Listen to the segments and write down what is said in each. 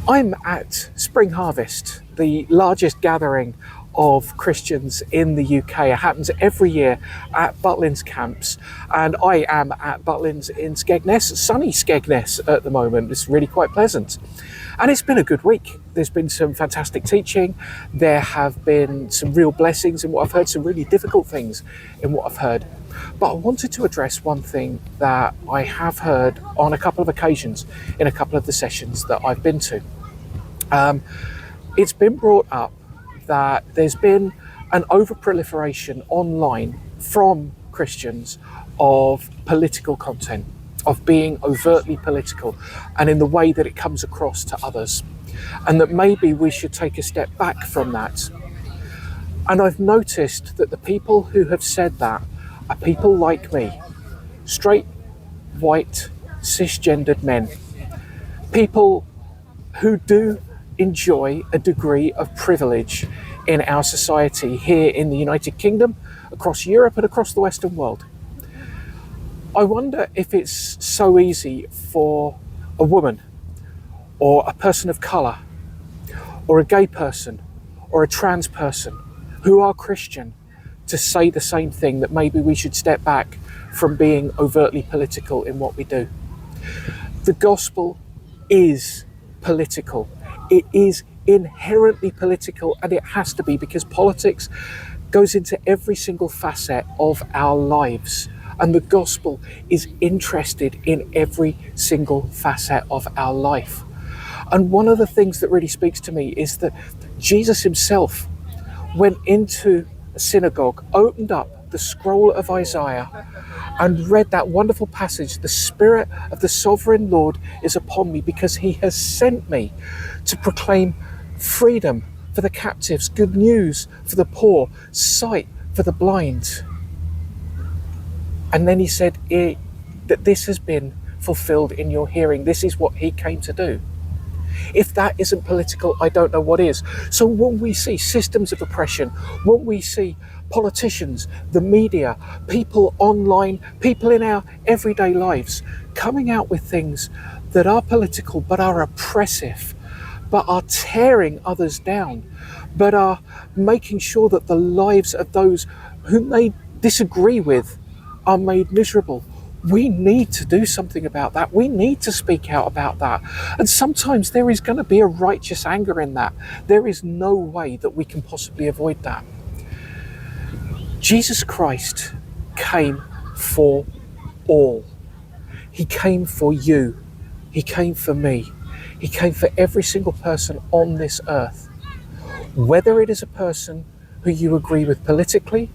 I'm at Spring Harvest, the largest gathering of Christians in the UK. It happens every year at Butlins camps, and I am at Butlins in Skegness, sunny Skegness at the moment. It's really quite pleasant. And it's been a good week. There's been some fantastic teaching. There have been some real blessings in what I've heard, some really difficult things in what I've heard. But I wanted to address one thing that I have heard on a couple of occasions in a couple of the sessions that I've been to. It's been brought up that there's been an over-proliferation online from Christians of political content, of being overtly political, and in the way that it comes across to others, and that maybe we should take a step back from that. And I've noticed that the people who have said that are people like me, straight, white, cisgendered men, people who do enjoy a degree of privilege in our society here in the United Kingdom, across Europe and across the Western world. I wonder if it's so easy for a woman or a person of colour or a gay person or a trans person who are Christian to say the same thing, that maybe we should step back from being overtly political in what we do. The gospel is political. It is inherently political, and it has to be, because politics goes into every single facet of our lives, and the gospel is interested in every single facet of our life. And one of the things that really speaks to me is that Jesus himself went into a synagogue, opened up the scroll of Isaiah, and read that wonderful passage, "The Spirit of the Sovereign Lord is upon me, because he has sent me to proclaim freedom for the captives, good news for the poor, sight for the blind." And then he said that this has been fulfilled in your hearing. This is what he came to do. If that isn't political, I don't know what is. So when we see systems of oppression, when we see politicians, the media, people online, people in our everyday lives coming out with things that are political but are oppressive, but are tearing others down, but are making sure that the lives of those whom they disagree with are made miserable, we need to do something about that. We need to speak out about that. And sometimes there is going to be a righteous anger in that. There is no way that we can possibly avoid that. Jesus Christ came for all. He came for you. He came for me. He came for every single person on this earth. Whether it is a person who you agree with politically,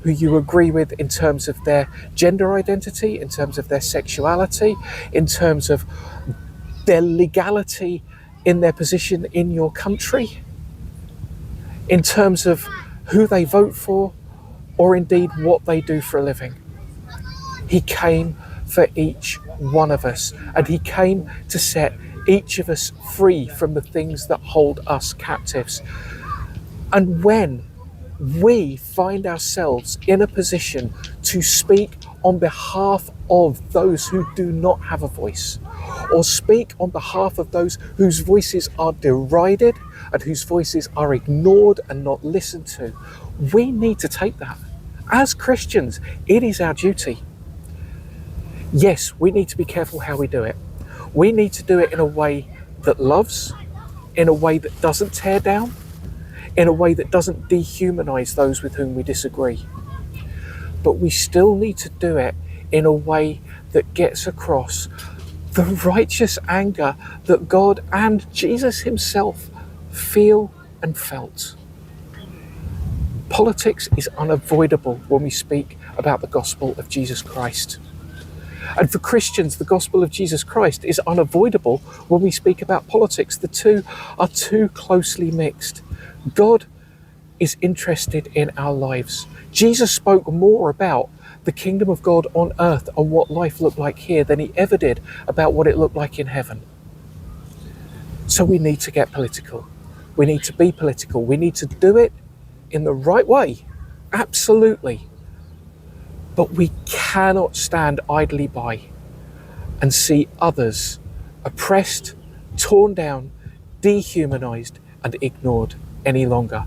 who you agree with in terms of their gender identity, in terms of their sexuality, in terms of their legality in their position in your country, in terms of who they vote for, or indeed what they do for a living. He came for each one of us, and he came to set each of us free from the things that hold us captives. And when we find ourselves in a position to speak on behalf of those who do not have a voice, or speak on behalf of those whose voices are derided and whose voices are ignored and not listened to, we need to take that. As Christians, it is our duty. Yes, we need to be careful how we do it. We need to do it in a way that loves, in a way that doesn't tear down, in a way that doesn't dehumanize those with whom we disagree. But we still need to do it in a way that gets across the righteous anger that God and Jesus himself feel and felt. Politics is unavoidable when we speak about the gospel of Jesus Christ. And for Christians, the gospel of Jesus Christ is unavoidable when we speak about politics. The two are too closely mixed. God is interested in our lives. Jesus spoke more about the kingdom of God on earth and what life looked like here than he ever did about what it looked like in heaven. So we need to get political. We need to be political. We need to do it in the right way. Absolutely. But we cannot stand idly by and see others oppressed, torn down, dehumanized and ignored any longer.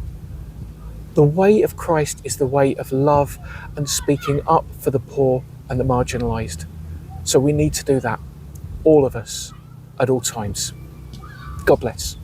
The way of Christ is the way of love and speaking up for the poor and the marginalized. So we need to do that, all of us, at all times. God bless.